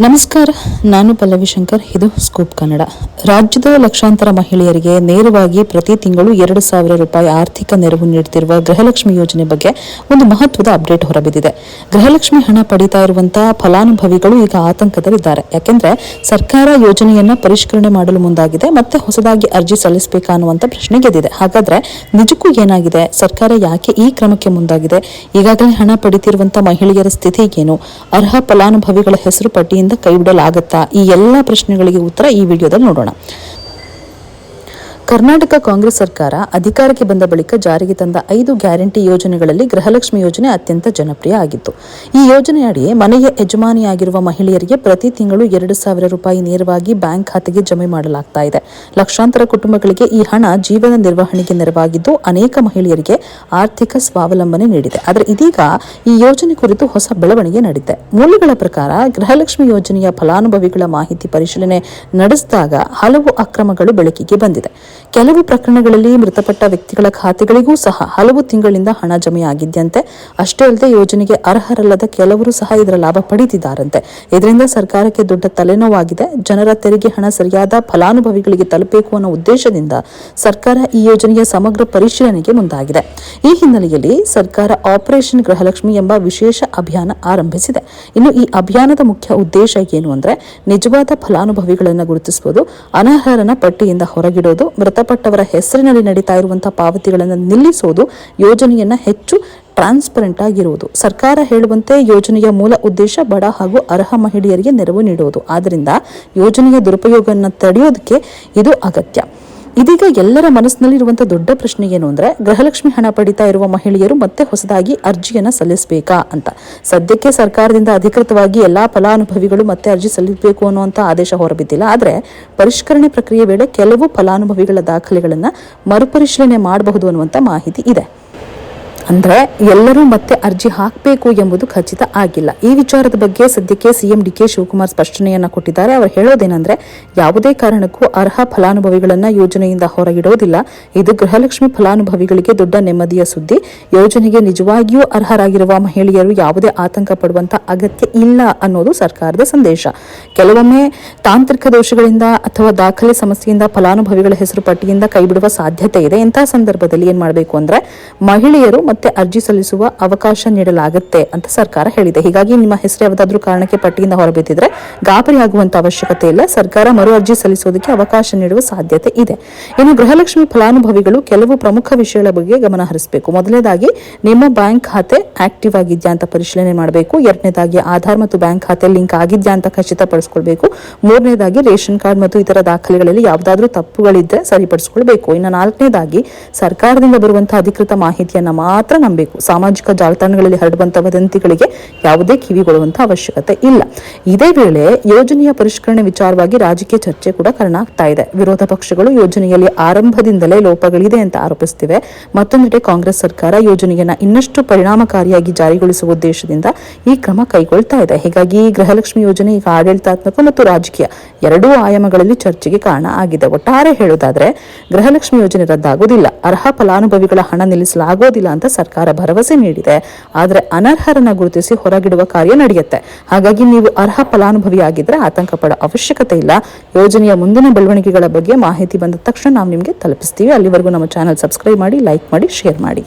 ನಮಸ್ಕಾರ, ನಾನು ಪಲ್ಲವಿ ಶಂಕರ್. ಇದು ಸ್ಕೂಪ್ ಕನ್ನಡ. ರಾಜ್ಯದ ಲಕ್ಷಾಂತರ ಮಹಿಳೆಯರಿಗೆ ನೇರವಾಗಿ ಪ್ರತಿ ತಿಂಗಳು 2,000 ರೂಪಾಯಿ ಆರ್ಥಿಕ ನೆರವು ನೀಡುತ್ತಿರುವ ಗೃಹಲಕ್ಷ್ಮಿ ಯೋಜನೆ ಬಗ್ಗೆ ಒಂದು ಮಹತ್ವದ ಅಪ್ಡೇಟ್ ಹೊರಬಿದ್ದಿದೆ. ಗೃಹಲಕ್ಷ್ಮಿ ಹಣ ಪಡಿತಾ ಇರುವಂತಹ ಫಲಾನುಭವಿಗಳು ಈಗ ಆತಂಕದಲ್ಲಿದ್ದಾರೆ. ಯಾಕೆಂದ್ರೆ ಸರ್ಕಾರ ಯೋಜನೆಯನ್ನ ಪರಿಷ್ಕರಣೆ ಮಾಡಲು ಮುಂದಾಗಿದೆ, ಮತ್ತೆ ಹೊಸದಾಗಿ ಅರ್ಜಿ ಸಲ್ಲಿಸಬೇಕಾ ಅನ್ನುವಂತ ಪ್ರಶ್ನೆ ಗೆದ್ದಿದೆ. ಹಾಗಾದ್ರೆ ನಿಜಕ್ಕೂ ಏನಾಗಿದೆ? ಸರ್ಕಾರ ಯಾಕೆ ಈ ಕ್ರಮಕ್ಕೆ ಮುಂದಾಗಿದೆ? ಈಗಾಗಲೇ ಹಣ ಪಡಿತಿರುವಂತಹ ಮಹಿಳೆಯರ ಸ್ಥಿತಿ ಏನು? ಅರ್ಹ ಫಲಾನುಭವಿಗಳ ಹೆಸರು ಪಟ್ಟಿಯಿಂದ ಕೈಬಿಡಲಾಗುತ್ತಾ? ಈ ಎಲ್ಲಾ ಪ್ರಶ್ನೆಗಳಿಗೆ ಉತ್ತರ ಈ ವಿಡಿಯೋದಲ್ಲಿ ನೋಡೋಣ. ಕರ್ನಾಟಕ ಕಾಂಗ್ರೆಸ್ ಸರ್ಕಾರ ಅಧಿಕಾರಕ್ಕೆ ಬಂದ ಬಳಿಕ ಜಾರಿಗೆ ತಂದ 5 ಗ್ಯಾರಂಟಿ ಯೋಜನೆಗಳಲ್ಲಿ ಗೃಹಲಕ್ಷ್ಮಿ ಯೋಜನೆ ಅತ್ಯಂತ ಜನಪ್ರಿಯ ಆಗಿತ್ತು. ಈ ಯೋಜನೆಯಡಿ ಮನೆಯ ಯಜಮಾನಿಯಾಗಿರುವ ಮಹಿಳೆಯರಿಗೆ ಪ್ರತಿ ತಿಂಗಳು 2,000 ರೂಪಾಯಿ ನೇರವಾಗಿ ಬ್ಯಾಂಕ್ ಖಾತೆಗೆ ಜಮೆ ಮಾಡಲಾಗ್ತಾ ಇದೆ. ಲಕ್ಷಾಂತರ ಕುಟುಂಬಗಳಿಗೆ ಈ ಹಣ ಜೀವನ ನಿರ್ವಹಣೆಗೆ ನೆರವಾಗಿದ್ದು ಅನೇಕ ಮಹಿಳೆಯರಿಗೆ ಆರ್ಥಿಕ ಸ್ವಾವಲಂಬನೆ ನೀಡಿದೆ. ಆದರೆ ಇದೀಗ ಈ ಯೋಜನೆ ಕುರಿತು ಹೊಸ ಬೆಳವಣಿಗೆ ನಡೆದಿದೆ. ಮೂಲಗಳ ಪ್ರಕಾರ ಗೃಹಲಕ್ಷ್ಮಿ ಯೋಜನೆಯ ಫಲಾನುಭವಿಗಳ ಮಾಹಿತಿ ಪರಿಶೀಲನೆ ನಡೆಸಿದಾಗ ಹಲವು ಅಕ್ರಮಗಳು ಬೆಳಕಿಗೆ ಬಂದಿದೆ. ಕೆಲವು ಪ್ರಕರಣಗಳಲ್ಲಿ ಮೃತಪಟ್ಟ ವ್ಯಕ್ತಿಗಳ ಖಾತೆಗಳಿಗೂ ಸಹ ಹಲವು ತಿಂಗಳಿಂದ ಹಣ ಜಮೆಯಾಗಿದ್ದಂತೆ. ಅಷ್ಟೇ ಅಲ್ಲದೆ ಯೋಜನೆಗೆ ಅರ್ಹರಲ್ಲದ ಕೆಲವರು ಸಹ ಇದರ ಲಾಭ ಪಡೆದಿದ್ದಾರಂತೆ. ಇದರಿಂದ ಸರ್ಕಾರಕ್ಕೆ ದೊಡ್ಡ ತಲೆನೋವಾಗಿದೆ. ಜನರ ತೆರಿಗೆ ಹಣ ಸರಿಯಾದ ಫಲಾನುಭವಿಗಳಿಗೆ ತಲುಪಬೇಕು ಅನ್ನೋ ಉದ್ದೇಶದಿಂದ ಸರ್ಕಾರ ಈ ಯೋಜನೆಯ ಸಮಗ್ರ ಪರಿಶೀಲನೆಗೆ ಮುಂದಾಗಿದೆ. ಈ ಹಿನ್ನೆಲೆಯಲ್ಲಿ ಸರ್ಕಾರ ಆಪರೇಷನ್ ಗೃಹಲಕ್ಷ್ಮಿ ಎಂಬ ವಿಶೇಷ ಅಭಿಯಾನ ಆರಂಭಿಸಿದೆ. ಇನ್ನು ಈ ಅಭಿಯಾನದ ಮುಖ್ಯ ಉದ್ದೇಶ ಏನು ಅಂದ್ರೆ ನಿಜವಾದ ಫಲಾನುಭವಿಗಳನ್ನು ಗುರುತಿಸುವುದು, ಅನರ್ಹರನ್ನ ಪಟ್ಟಿಯಿಂದ ಹೊರಗಿಡೋದು, ಮೃತಪಟ್ಟವರ ಹೆಸರಿನಲ್ಲಿ ನಡೀತಾ ಇರುವಂತಹ ಪಾವತಿಗಳನ್ನು ನಿಲ್ಲಿಸೋದು, ಯೋಜನೆಯನ್ನ ಹೆಚ್ಚು ಟ್ರಾನ್ಸ್ಪರೆಂಟ್ ಆಗಿರುವುದು. ಸರ್ಕಾರ ಹೇಳುವಂತೆ ಯೋಜನೆಯ ಮೂಲ ಉದ್ದೇಶ ಬಡ ಹಾಗೂ ಅರ್ಹ ಮಹಿಳೆಯರಿಗೆ ನೆರವು ನೀಡುವುದು. ಆದ್ದರಿಂದ ಯೋಜನೆಯ ದುರುಪಯೋಗವನ್ನು ತಡೆಯೋದಕ್ಕೆ ಇದು ಅಗತ್ಯ. ಇದೀಗ ಎಲ್ಲರ ಮನಸ್ಸಿನಲ್ಲಿರುವಂತಹ ದೊಡ್ಡ ಪ್ರಶ್ನೆ ಏನು ಅಂದ್ರೆ ಗೃಹಲಕ್ಷ್ಮಿ ಹಣ ಪಡಿತಾ ಇರುವ ಮಹಿಳೆಯರು ಮತ್ತೆ ಹೊಸದಾಗಿ ಅರ್ಜಿಯನ್ನ ಸಲ್ಲಿಸಬೇಕಾ ಅಂತ. ಸದ್ಯಕ್ಕೆ ಸರ್ಕಾರದಿಂದ ಅಧಿಕೃತವಾಗಿ ಎಲ್ಲಾ ಫಲಾನುಭವಿಗಳು ಮತ್ತೆ ಅರ್ಜಿ ಸಲ್ಲಿಸಬೇಕು ಅನ್ನುವಂತ ಆದೇಶ ಹೊರಬಿದ್ದಿಲ್ಲ. ಆದ್ರೆ ಪರಿಷ್ಕರಣೆ ಪ್ರಕ್ರಿಯೆ ವೇಳೆ ಕೆಲವು ಫಲಾನುಭವಿಗಳ ದಾಖಲೆಗಳನ್ನ ಮರುಪರಿಶೀಲನೆ ಮಾಡಬಹುದು ಅನ್ನುವಂತ ಮಾಹಿತಿ ಇದೆ. ಅಂದ್ರೆ ಎಲ್ಲರೂ ಮತ್ತೆ ಅರ್ಜಿ ಹಾಕಬೇಕು ಎಂಬುದು ಖಚಿತ ಆಗಿಲ್ಲ. ಈ ವಿಚಾರದ ಬಗ್ಗೆ ಸದ್ಯಕ್ಕೆ ಸಿಎಂ ಡಿ.ಕೆ. ಶಿವಕುಮಾರ್ ಸ್ಪಷ್ಟನೆಯನ್ನ ಕೊಟ್ಟಿದ್ದಾರೆ. ಅವರು ಹೇಳೋದೇನೆಂದ್ರೆ ಯಾವುದೇ ಕಾರಣಕ್ಕೂ ಅರ್ಹ ಫಲಾನುಭವಿಗಳನ್ನ ಯೋಜನೆಯಿಂದ ಹೊರಗಿಡೋದಿಲ್ಲ. ಇದು ಗೃಹಲಕ್ಷ್ಮಿ ಫಲಾನುಭವಿಗಳಿಗೆ ದೊಡ್ಡ ನೆಮ್ಮದಿಯ ಸುದ್ದಿ. ಯೋಜನೆಗೆ ನಿಜವಾಗಿಯೂ ಅರ್ಹರಾಗಿರುವ ಮಹಿಳೆಯರು ಯಾವುದೇ ಆತಂಕ ಪಡುವಂತ ಅಗತ್ಯ ಇಲ್ಲ ಅನ್ನೋದು ಸರ್ಕಾರದ ಸಂದೇಶ. ಕೆಲವೊಮ್ಮೆ ತಾಂತ್ರಿಕ ದೋಷಗಳಿಂದ ಅಥವಾ ದಾಖಲೆ ಸಮಸ್ಯೆಯಿಂದ ಫಲಾನುಭವಿಗಳ ಹೆಸರು ಪಟ್ಟಿಯಿಂದ ಕೈಬಿಡುವ ಸಾಧ್ಯತೆ ಇದೆ. ಇಂತಹ ಸಂದರ್ಭದಲ್ಲಿ ಏನ್ ಮಾಡಬೇಕು ಅಂದ್ರೆ ಮಹಿಳೆಯರು ಮತ್ತೆ ಅರ್ಜಿ ಸಲ್ಲಿಸುವ ಅವಕಾಶ ನೀಡಲಾಗುತ್ತೆ ಅಂತ ಸರ್ಕಾರ ಹೇಳಿದೆ. ಹೀಗಾಗಿ ನಿಮ್ಮ ಹೆಸರು ಯಾವುದಾದ್ರೂ ಕಾರಣಕ್ಕೆ ಪಟ್ಟಿಯಿಂದ ಹೊರಬಿದ್ದಿದ್ರೆ ಗಾಬರಿ ಆಗುವಂತ ಅವಶ್ಯಕತೆ ಇಲ್ಲ. ಸರ್ಕಾರ ಮರು ಅರ್ಜಿ ಸಲ್ಲಿಸೋದಕ್ಕೆ ಅವಕಾಶ ನೀಡುವ ಸಾಧ್ಯತೆ ಇದೆ. ಇನ್ನು ಗೃಹಲಕ್ಷ್ಮಿ ಫಲಾನುಭವಿಗಳು ಕೆಲವು ಪ್ರಮುಖ ವಿಷಯಗಳ ಬಗ್ಗೆ ಗಮನ ಹರಿಸಬೇಕು. ಮೊದಲನೇದಾಗಿ ನಿಮ್ಮ ಬ್ಯಾಂಕ್ ಖಾತೆ ಆಕ್ಟಿವ್ ಆಗಿದ್ಯಾ ಅಂತ ಪರಿಶೀಲನೆ ಮಾಡಬೇಕು. ಎರಡನೇದಾಗಿ ಆಧಾರ್ ಮತ್ತು ಬ್ಯಾಂಕ್ ಖಾತೆ ಲಿಂಕ್ ಆಗಿದ್ಯಾ ಅಂತ ಖಚಿತಪಡಿಸಿಕೊಳ್ಬೇಕು. ಮೂರನೇದಾಗಿ ರೇಷನ್ ಕಾರ್ಡ್ ಮತ್ತು ಇತರ ದಾಖಲೆಗಳಲ್ಲಿ ಯಾವುದಾದ್ರೂ ತಪ್ಪುಗಳಿದ್ರೆ ಸರಿಪಡಿಸಿಕೊಳ್ಬೇಕು. ಇನ್ನು ನಾಲ್ಕನೇದಾಗಿ ಸರ್ಕಾರದಿಂದ ಬರುವಂತಹ ಅಧಿಕೃತ ಮಾಹಿತಿಯನ್ನ ಮಾತ್ರ ನಂಬಬೇಕು. ಸಾಮಾಜಿಕ ಜಾಲತಾಣಗಳಲ್ಲಿ ಹರಡುವಂತಹ ವದಂತಿಗಳಿಗೆ ಯಾವುದೇ ಕಿವಿಗೊಳ್ಳುವಂತಹ ಅವಶ್ಯಕತೆ ಇಲ್ಲ. ಇದೇ ವೇಳೆ ಯೋಜನೆಯ ಪರಿಷ್ಕರಣೆ ವಿಚಾರವಾಗಿ ರಾಜಕೀಯ ಚರ್ಚೆ ಕೂಡ ಕಾರಣ ಆಗ್ತಾ ಇದೆ. ವಿರೋಧ ಪಕ್ಷಗಳು ಯೋಜನೆಯಲ್ಲಿ ಆರಂಭದಿಂದಲೇ ಲೋಪಗಳಿದೆ ಅಂತ ಆರೋಪಿಸುತ್ತಿವೆ. ಮತ್ತೊಂದೆಡೆ ಕಾಂಗ್ರೆಸ್ ಸರ್ಕಾರ ಯೋಜನೆಯನ್ನ ಇನ್ನಷ್ಟು ಪರಿಣಾಮಕಾರಿಯಾಗಿ ಜಾರಿಗೊಳಿಸುವ ಉದ್ದೇಶದಿಂದ ಈ ಕ್ರಮ ಕೈಗೊಳ್ತಾ ಇದೆ. ಹೀಗಾಗಿ ಗೃಹಲಕ್ಷ್ಮಿ ಯೋಜನೆ ಈಗ ಆಡಳಿತಾತ್ಮಕ ಮತ್ತು ರಾಜಕೀಯ ಎರಡೂ ಆಯಾಮಗಳಲ್ಲಿ ಚರ್ಚೆಗೆ ಕಾರಣ ಆಗಿದೆ. ಒಟ್ಟಾರೆ ಹೇಳುವುದಾದ್ರೆ ಗೃಹಲಕ್ಷ್ಮಿ ಯೋಜನೆ ರದ್ದಾಗುವುದಿಲ್ಲ, ಅರ್ಹ ಫಲಾನುಭವಿಗಳ ಹಣ ನಿಲ್ಲಿಸಲಾಗುವುದಿಲ್ಲ ಅಂತ ಸರ್ಕಾರ ಭರವಸೆ ನೀಡಿದೆ. ಆದರೆ ಅನರ್ಹರನ್ನ ಗುರುತಿಸಿ ಹೊರಗಿಡುವ ಕಾರ್ಯ ನಡೆಯುತ್ತೆ. ಹಾಗಾಗಿ ನೀವು ಅರ್ಹ ಫಲಾನುಭವಿ ಆಗಿದ್ರೆ ಆತಂಕ ಪಡೋ ಅವಶ್ಯಕತೆ ಇಲ್ಲ. ಯೋಜನೆಯ ಮುಂದಿನ ಬೆಳವಣಿಗೆಗಳ ಬಗ್ಗೆ ಮಾಹಿತಿ ಬಂದ ತಕ್ಷಣ ನಾವು ನಿಮಗೆ ತಲುಪಿಸ್ತೀವಿ. ಅಲ್ಲಿವರೆಗೂ ನಮ್ಮ ಚಾನೆಲ್ ಸಬ್ಸ್ಕ್ರೈಬ್ ಮಾಡಿ, ಲೈಕ್ ಮಾಡಿ, ಶೇರ್ ಮಾಡಿ.